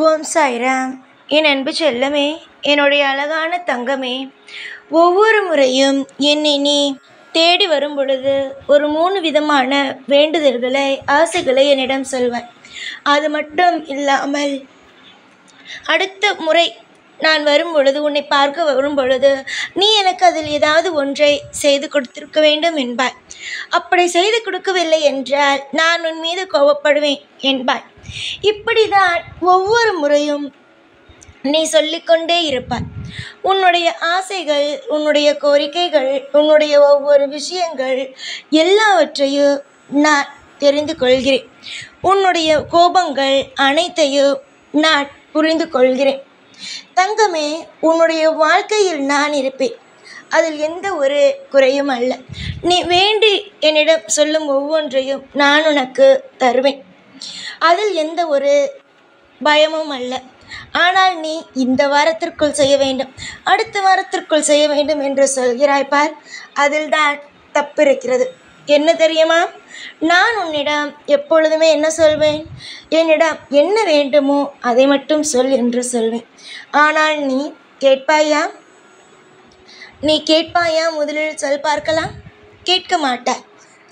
ஓம் சாய்ராம். என் அன்பு செல்லமே, என்னுடைய அழகான தங்கமே, ஒவ்வொரு முறையும் என்னை நீ தேடி வரும் பொழுது ஒரு 3 விதமான வேண்டுதல்களை, ஆசைகளை என்னிடம் சொல்வாய். அது மட்டும் இல்லாமல் அடுத்த முறை நான் வரும் பொழுது, உன்னை பார்க்க வரும் பொழுது, நீ எனக்கு அதில் ஏதாவது ஒன்றை செய்து கொடுத்திருக்க வேண்டும் என்பாய். அப்படி செய்து கொடுக்கவில்லை என்றால் நான் உன் மீது கோபப்படுவேன் என்பாய். இப்படிதான் ஒவ்வொரு முறையும் நீ சொல்லிக்கொண்டே இருப்பாய். உன்னுடைய ஆசைகள், உன்னுடைய கோரிக்கைகள், உன்னுடைய ஒவ்வொரு விஷயங்கள் எல்லாவற்றையும் நான் தெரிந்து கொள்கிறேன். உன்னுடைய கோபங்கள் அனைத்தையும் நான் புரிந்து கொள்கிறேன். தங்கமே, உன்னுடைய வாழ்க்கையில் நான் இருப்பேன். அதில் எந்த ஒரு குறையும் அல்ல. நீ வேண்டி என்னிடம் சொல்லும் ஒவ்வொன்றையும் நான் உனக்கு தருவேன். அதில் எந்த ஒரு பயமும் அல்ல. ஆனால் நீ இந்த வாரத்திற்குள் செய்ய வேண்டும், அடுத்த வாரத்திற்குள் செய்ய வேண்டும் என்று சொல்கிறாய் பார், அதில் தான் தப்பு இருக்கிறது. என்ன தெரியுமா? நான் உன்னிடம் எப்பொழுதுமே என்ன சொல்வேன்? என்னிடம் என்ன வேண்டுமோ அதை மட்டும் சொல் என்று சொல்வேன். ஆனால் நீ கேட்பாயா? முதலில் சொல் பார்க்கலாம். கேட்க மாட்டாய்,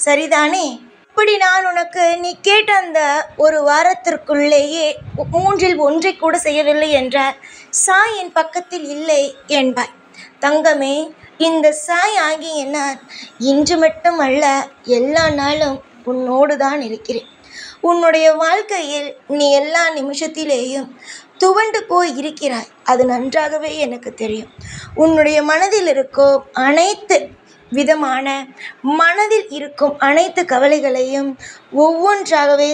சரிதானே? இப்படி நான் உனக்கு நீ கேட்ட அந்த ஒரு வாரத்திற்குள்ளேயே 3இல் 1 கூட செய்யவில்லை என்றால் சாய் என் பக்கத்தில் இல்லை என்பாய். தங்கமே, இந்த சாய் ஆகிய நான் இன்று மட்டும் அல்ல, எல்லா நாளும் உன்னோடு தான் இருக்கிறேன். உன்னுடைய வாழ்க்கையில் நீ எல்லா நிமிஷத்திலேயும் துவண்டு போய் இருக்கிறாய். அது நன்றாகவே எனக்கு தெரியும். உன்னுடைய மனதில் இருக்கும் அனைத்து விதமான மனதில் இருக்கும் அனைத்து கவலைகளையும் ஒவ்வொன்றாகவே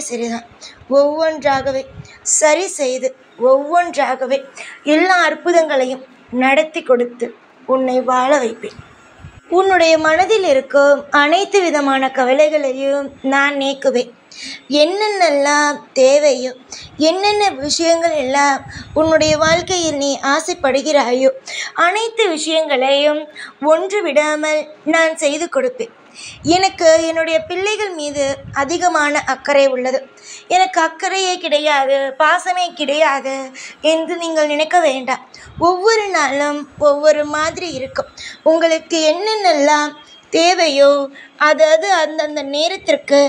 சரி செய்து ஒவ்வொன்றாகவே எல்லா அற்புதங்களையும் நடத்தி கொடுத்து உன்னை வாழ வைப்பேன். உன்னுடைய மனதில் இருக்கும் அனைத்து விதமான கவலைகளையும் நான் நீக்குவேன். என்னென்னலாம் தேவையோ, என்னென்ன விஷயங்கள் எல்லாம் உன்னுடைய வாழ்க்கையில் நீ ஆசைப்படுகிறாயோ அனைத்து விஷயங்களையும் ஒன்று விடாமல் நான் செய்து கொடுப்பேன். எனக்கு என்னுடைய பிள்ளைகள் மீது அதிகமான அக்கறை உள்ளது. எனக்கு அக்கறையே கிடையாது, பாசமே கிடையாது என்று நீங்கள் நினைக்க வேண்டாம். ஒவ்வொரு நாளும் ஒவ்வொரு மாதிரி இருக்கும். உங்களுக்கு என்னென்னலாம் தேவையோ அதாவது அந்தந்த நேரத்திற்கு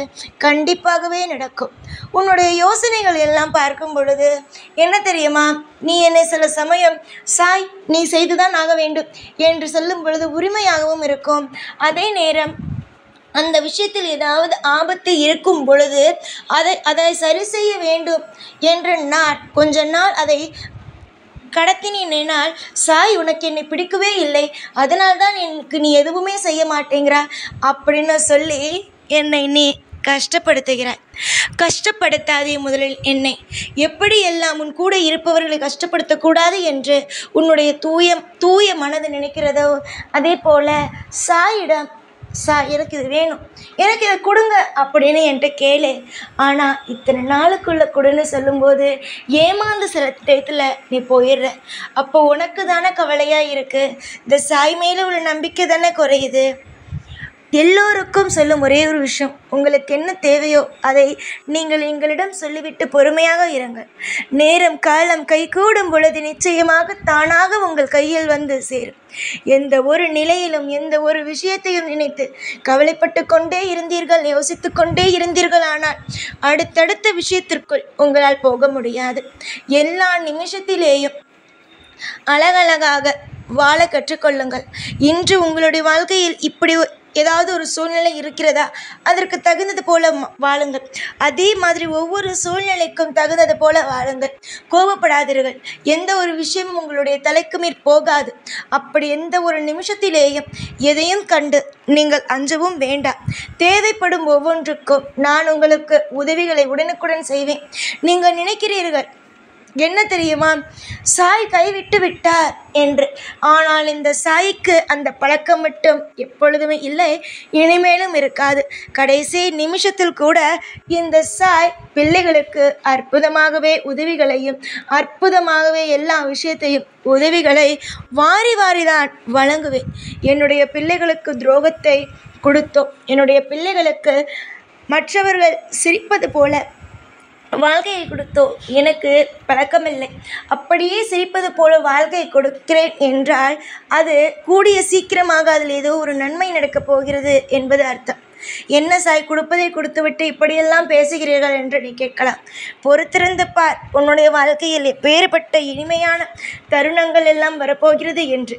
கண்டிப்பாகவே நடக்கும். உன்னுடைய யோசனைகள் எல்லாம் பார்க்கும் பொழுது என்ன தெரியுமா? நீ என்னை சில சமயம் சாய் நீ செய்துதான் ஆக வேண்டும் என்று சொல்லும் பொழுது உரிமையாகவும் இருக்கும். அதே நேரம் அந்த விஷயத்தில் ஏதாவது ஆபத்து இருக்கும் பொழுது அதை சரி செய்ய வேண்டும் என்று நான் கொஞ்ச நாள் அதை கடத்தினால், சாய் உனக்கு என்னை பிடிக்கவே இல்லை, அதனால்தான் எனக்கு நீ எதுவுமே செய்ய மாட்டேங்கிறா அப்படின்னு சொல்லி என்னை நீ கஷ்டப்படுத்துகிறாய். கஷ்டப்படுத்தாதே. முதலில் என்னை எப்படி எல்லாம் உன் கூட இருப்பவர்களை கஷ்டப்படுத்தக்கூடாது என்று உன்னுடைய தூய மனது நினைக்கிறதோ அதே போல சாயிடம் சாய் எனக்கு இது வேணும், எனக்கு இதை கொடுங்க அப்படின்னு என்கிட்ட கேளு. ஆனால் இத்தனை நாளுக்குள்ளே கொடுன்னு சொல்லும்போது ஏமாந்து சில டயத்தில் நீ போயிடுற. அப்போ உனக்கு தானே கவலையாக இருக்குது. இந்த சாய் மேலே உள்ள நம்பிக்கை தானே குறையுது. எல்லோருக்கும் சொல்லும் ஒரே ஒரு விஷயம், உங்களுக்கு என்ன தேவையோ அதை நீங்கள் எங்களிடம் சொல்லிவிட்டு பொறுமையாக இருங்கள். நேரம் காலம் கைகூடும் பொழுது நிச்சயமாக தானாக உங்கள் கையில் வந்து சேரும். எந்த ஒரு நிலையிலும் எந்த ஒரு விஷயத்தையும் நினைத்து கவலைப்பட்டு கொண்டே இருந்தீர்கள், யோசித்து கொண்டே இருந்தீர்கள், ஆனால் அடுத்தடுத்த விஷயத்திற்குள் உங்களால் போக முடியாது. எல்லா நிமிஷத்திலேயும் அழகழகாக வாழ கற்றுக்கொள்ளுங்கள். இன்று உங்களுடைய வாழ்க்கையில் இப்படி ஏதாவது ஒரு சூழ்நிலை இருக்கிறதா, அதற்கு தகுந்தது போல வாழுங்கள். அதே மாதிரி ஒவ்வொரு சூழ்நிலைக்கும் தகுந்தது போல வாழுங்கள். கோபப்படாதீர்கள். எந்த ஒரு விஷயமும் உங்களுடைய தலைக்கு மேற் போகாது. அப்படி எந்த ஒரு நிமிஷத்திலேயும் எதையும் கண்டு நீங்கள் அஞ்சவும் வேண்டாம். தேவைப்படும் ஒவ்வொன்றுக்கும் நான் உங்களுக்கு உதவிகளை உடனுக்குடன் செய்வேன். நீங்கள் நினைக்கிறீர்கள் என்ன தெரியுமா, சாய் கைவிட்டு விட்டார் என்று. ஆனால் இந்த சாய்க்கு அந்த பழக்கம் மட்டும் எப்பொழுதுமே இல்லை, இனிமேலும் இருக்காது. கடைசி நிமிஷத்தில் கூட இந்த சாய் பிள்ளைகளுக்கு அற்புதமாகவே உதவிகளையும் அற்புதமாகவே எல்லா விஷயத்தையும் உதவிகளை வாரிதான் வழங்குவேன். என்னுடைய பிள்ளைகளுக்கு துரோகத்தை கொடுத்தோம், என்னுடைய பிள்ளைகளுக்கு மற்றவர்கள் சிரிப்பது போல வாழ்க்கையை கொடுத்தோ எனக்கு பழக்கமில்லை. அப்படியே சிரிப்பது போல வாழ்க்கையை கொடுக்கிறேன் என்றால் அது கூடிய சீக்கிரமாக அதில் ஏதோ ஒரு நன்மை நடக்கப் போகிறது என்பது அர்த்தம். என்ன சாய், கொடுப்பதை கொடுத்துவிட்டு இப்படியெல்லாம் பேசுகிறீர்கள் என்று நீ கேட்கலாம். பொறுத்திருந்து பார், உன்னுடைய வாழ்க்கையில் எப்பேற்பட்ட இனிமையான தருணங்கள் எல்லாம் வரப்போகிறது என்று.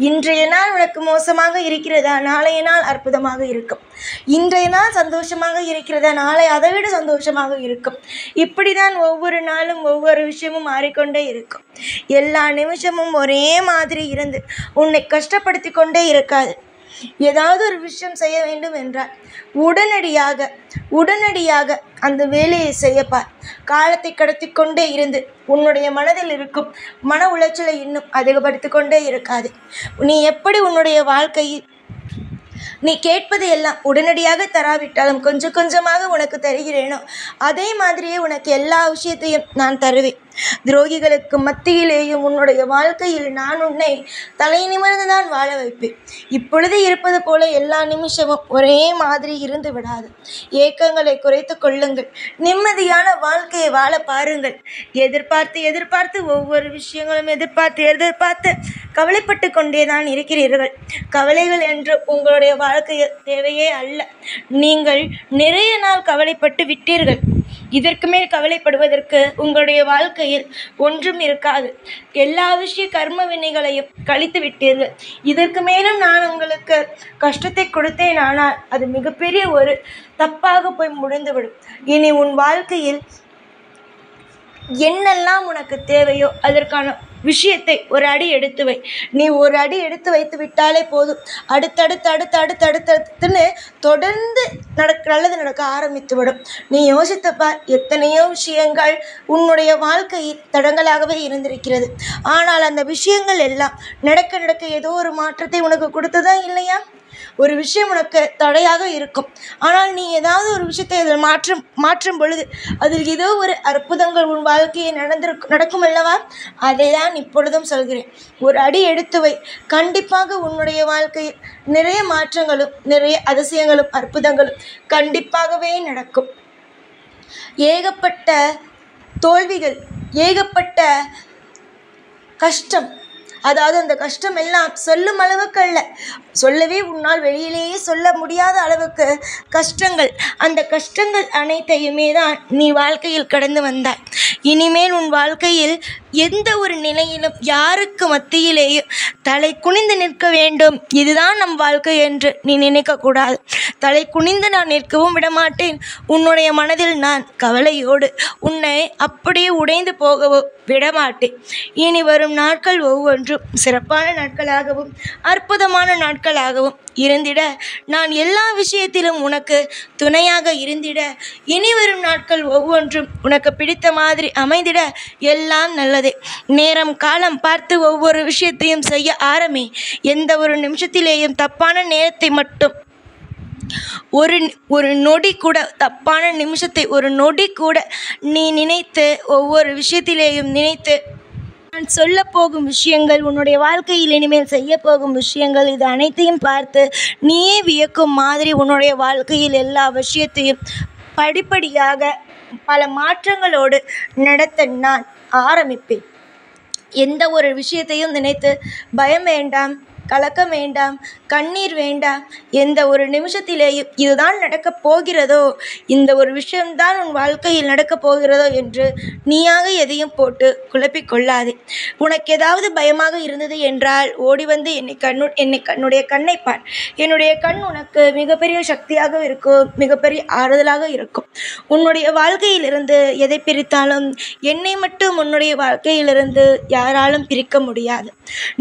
இன்றைய நாள் உனக்கு மோசமாக இருக்கிறதா, நாளைய நாள் அற்புதமாக இருக்கும். இன்றைய நாள் சந்தோஷமாக இருக்கிறதா, நாளை அதைவிட சந்தோஷமாக இருக்கும். இப்படிதான் ஒவ்வொரு நாளும் ஒவ்வொரு விஷயமும் மாறிக்கொண்டே இருக்கும். எல்லா நிமிஷமும் ஒரே மாதிரி இருந்து உன்னை கஷ்டப்படுத்தி கொண்டே இருக்காது. ஏதாவது ஒரு விஷயம் செய்ய வேண்டும் என்றால் உடனடியாக அந்த வேலையை செய்யப்பார். காலத்தை கடத்தி கொண்டே இருந்து உன்னுடைய மனதில் இருக்கும் மன உளைச்சலை இன்னும் அதிகப்படுத்தி கொண்டே இருக்காது. நீ எப்படி உன்னுடைய வாழ்க்கையில் நீ கேட்பது எல்லாம் உடனடியாக தராவிட்டாலும் கொஞ்சம் கொஞ்சமாக உனக்கு தருகிறேனோ அதே மாதிரியே உனக்கு எல்லா விஷயத்தையும் நான் தருவேன். துரோகிகளுக்கு மத்தியிலேயும் உன்னுடைய வாழ்க்கையில் நான் உன்னை தலை நிமிர்ந்து தான் வாழ வைப்பேன். இப்பொழுது இருப்பது போல எல்லா நிமிஷமும் ஒரே மாதிரி இருந்து விடாது. ஏக்கங்களை குறைத்து கொள்ளுங்கள். நிம்மதியான வாழ்க்கையை வாழ பாருங்கள். எதிர்பார்த்து ஒவ்வொரு விஷயங்களும் எதிர்பார்த்து கவலைப்பட்டு கொண்டே தான் இருக்கிறீர்கள். கவலைகள் என்று உங்களுடைய வாழ்க்கையில் தேவையே அல்ல. நீங்கள் நிறைய நாள் கவலைப்பட்டு விட்டீர்கள். இதற்கு மேல் கவலைப்படுவதற்கு உங்களுடைய வாழ்க்கையில் ஒன்றும் இருக்காது. எல்லா விஷய கர்ம வினைகளையும் கழித்து விட்டீர்கள். இதற்கு மேலும் நான் உங்களுக்கு கஷ்டத்தை கொடுத்தேன், ஆனால் அது மிகப்பெரிய ஒரு தப்பாக போய் முடிந்துவிடும். இனி உன் வாழ்க்கையில் என்னெல்லாம் உனக்கு தேவையோ அதற்கான விஷயத்தை ஒரு அடி எடுத்து வை. நீ ஒரு அடி எடுத்து வைத்து விட்டாலே போதும். அடுத்தடுத்துன்னு தொடர்ந்து நல்லது நடக்க ஆரம்பித்துவிடும். நீ யோசித்தப்பார், எத்தனையோ விஷயங்கள் உன்னுடைய வாழ்க்கையில் தடங்களாகவே இருந்திருக்கிறது. ஆனால் அந்த விஷயங்கள் எல்லாம் நடக்க ஏதோ ஒரு மாற்றத்தை உனக்கு கொடுத்ததா இல்லையா? ஒரு விஷயம் உனக்கு தடையாக இருக்கும், ஆனால் நீ ஏதாவது ஒரு விஷயத்தை அதில் மாற்றும் பொழுது அதில் ஏதோ ஒரு அற்புதங்கள் உன் வாழ்க்கையை நடக்கும் அல்லவா? அதை தான் இப்பொழுதும் சொல்கிறேன். ஒரு அடி எடுத்து வை. கண்டிப்பாக உன்னுடைய வாழ்க்கையில் நிறைய மாற்றங்களும் நிறைய அதிசயங்களும் அற்புதங்களும் கண்டிப்பாகவே நடக்கும். ஏகப்பட்ட தோல்விகள், ஏகப்பட்ட கஷ்டம், அதாவது அந்த கஷ்டம் எல்லாம் சொல்லும் அளவுக்கு அல்ல, சொல்லவே உன்னால் வெளியிலேயே சொல்ல முடியாத அளவுக்கு கஷ்டங்கள். அந்த கஷ்டங்கள் அனைத்தையுமே தான் நீ வாழ்க்கையில் கடந்து வந்தாய். இனிமேல் உன் வாழ்க்கையில் எந்த ஒரு நிலையிலும் யாருக்கு மத்தியிலேயும் தலை குனிந்து நிற்க வேண்டும், இதுதான் நம் வாழ்க்கை என்று நீ நினைக்கக்கூடாது. தலை குனிந்து நான் நிற்கவும் விடமாட்டேன். உன்னுடைய மனதில் நான் கவலையோடு உன்னை அப்படியே உடைந்து போகவோ விடமாட்டேன். இனி வரும் நாட்கள் ஒவ்வொன்றும் சிறப்பான நாட்களாகவும் அற்புதமான நாட்களாகவும் இருந்திட, நான் எல்லா விஷயத்திலும் உனக்கு துணையாக இருந்திட, இனி வரும் நாட்கள் ஒவ்வொன்றும் உனக்கு பிடித்த மாதிரி அமைந்திட எல்லாம் நல்லதே. நேரம் காலம் பார்த்து ஒவ்வொரு விஷயத்தையும் செய்ய ஆரம்பி. எந்த ஒரு நிமிஷத்திலேயும் தப்பான நேரத்தை மட்டும் ஒரு நொடி கூட, தப்பான நிமிஷத்தை ஒரு நொடி கூட நீ நினைத்து ஒவ்வொரு விஷயத்திலேயும் நினைத்து நான் சொல்ல போகும் விஷயங்கள், உன்னுடைய வாழ்க்கையில் இனிமேல் செய்ய போகும் விஷயங்கள், இது அனைத்தையும் பார்த்து நீயே வியக்கும் மாதிரி உன்னுடைய வாழ்க்கையில் எல்லா விஷயத்தையும் படிப்படியாக பல மாற்றங்களோடு நடத்த நான் ஆரம்பிப்பேன். எந்த ஒரு விஷயத்தையும் நினைத்து பயம் வேண்டாம், கலக்கம் வேண்டாம், கண்ணீர் வேண்டாம். எந்த ஒரு நிமிஷத்திலேயும் இதுதான் நடக்கப் போகிறதோ, இந்த ஒரு விஷயம்தான் உன் வாழ்க்கையில் நடக்கப் போகிறதோ என்று நீயாக எதையும் போட்டு குழப்பிக்கொள்ளாதே. உனக்கு ஏதாவது பயமாக இருந்தது என்றால் ஓடி வந்து என்னுடைய கண்ணை பார். என்னுடைய கண் உனக்கு மிகப்பெரிய சக்தியாக இருக்கும், மிகப்பெரிய ஆறுதலாக இருக்கும். உன்னுடைய வாழ்க்கையிலிருந்து எதை பிரித்தாலும் என்னை மட்டும் உன்னுடைய வாழ்க்கையிலிருந்து யாராலும் பிரிக்க முடியாது.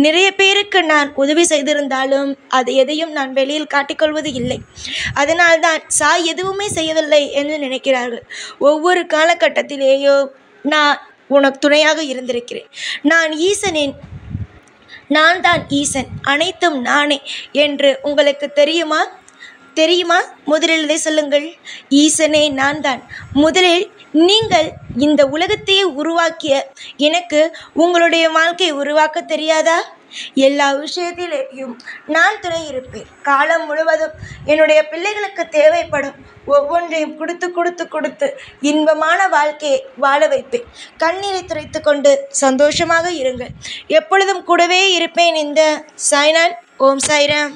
நிறைய பேருக்கு நான் உதவி செய்திருந்தாலும் அது எதையும் நான் வெளியில் காட்டிக்கொள்வது இல்லை. அதனால்தான் சாய் எதுவுமே செய்யவில்லை என்று நினைக்கிறார்கள். ஒவ்வொரு காலகட்டத்திலேயோ நான் உனக்கு துணையாக இருந்திருக்கிறேன். நான் தான் ஈசன், அனைத்தும் நானே என்று உங்களுக்கு தெரியுமா? முதலில் இதை சொல்லுங்கள். ஈசனே நான் தான். முதலில் நீங்கள் இந்த உலகத்தையே உருவாக்கிய எனக்கு உங்களுடைய வாழ்க்கையை உருவாக்க தெரியாதா? எல்லா விஷயத்திலேயும் நான் துணை இருப்பேன். காலம் முழுவதும் என்னுடைய பிள்ளைகளுக்கு தேவைப்படும் ஒவ்வொன்றையும் கொடுத்து கொடுத்து கொடுத்து இன்பமான வாழ்க்கையை வாழ வைப்பேன். கண்ணீரை துடைத்து கொண்டு சந்தோஷமாக இருங்கள். எப்பொழுதும் கூடவே இருப்பேன். இந்த சாய்நாத். ஓம் சாய்ராம்.